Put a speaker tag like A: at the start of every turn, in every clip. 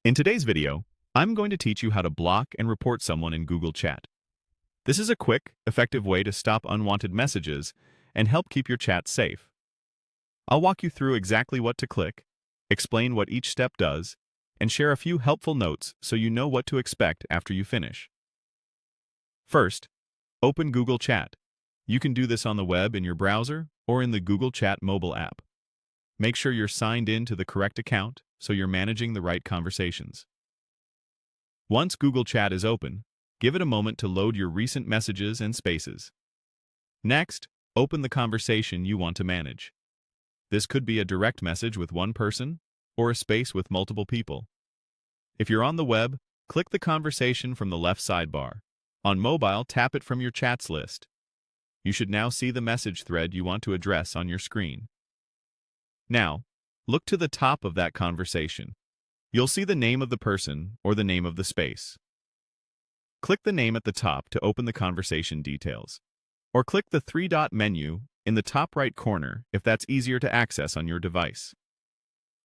A: In today's video, I'm going to teach you how to block and report someone in Google Chat. This is a quick, effective way to stop unwanted messages and help keep your chat safe. I'll walk you through exactly what to click, explain what each step does, and share a few helpful notes so you know what to expect after you finish. First, open Google Chat. You can do this on the web in your browser or in the Google Chat mobile app. Make sure you're signed in to the correct account so you're managing the right conversations. Once Google Chat is open, give it a moment to load your recent messages and spaces. Next, open the conversation you want to manage. This could be a direct message with one person or a space with multiple people. If you're on the web, click the conversation from the left sidebar. On mobile, tap it from your chats list. You should now see the message thread you want to address on your screen. Now, look to the top of that conversation. You'll see the name of the person or the name of the space. Click the name at the top to open the conversation details, or click the three-dot menu in the top right corner if that's easier to access on your device.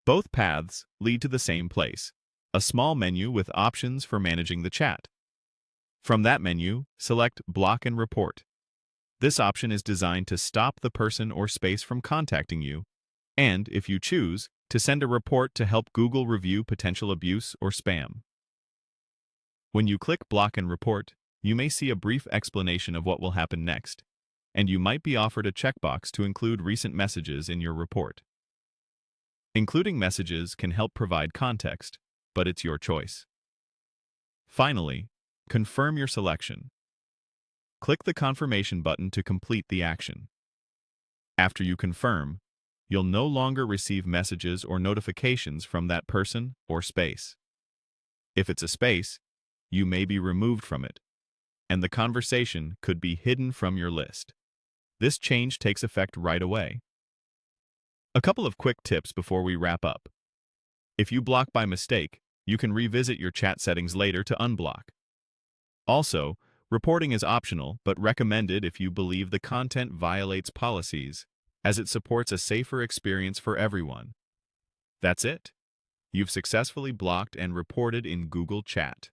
A: Both paths lead to the same place, a small menu with options for managing the chat. From that menu, select Block and Report. This option is designed to stop the person or space from contacting you, and, if you choose, to send a report to help Google review potential abuse or spam. When you click Block and Report, you may see a brief explanation of what will happen next, and you might be offered a checkbox to include recent messages in your report. Including messages can help provide context, but it's your choice. Finally, confirm your selection. Click the confirmation button to complete the action. After you confirm, you'll no longer receive messages or notifications from that person or space. If it's a space, you may be removed from it, and the conversation could be hidden from your list. This change takes effect right away. A couple of quick tips before we wrap up. If you block by mistake, you can revisit your chat settings later to unblock. Also, reporting is optional but recommended if you believe the content violates policies, as it supports a safer experience for everyone. That's it. You've successfully blocked and reported in Google Chat.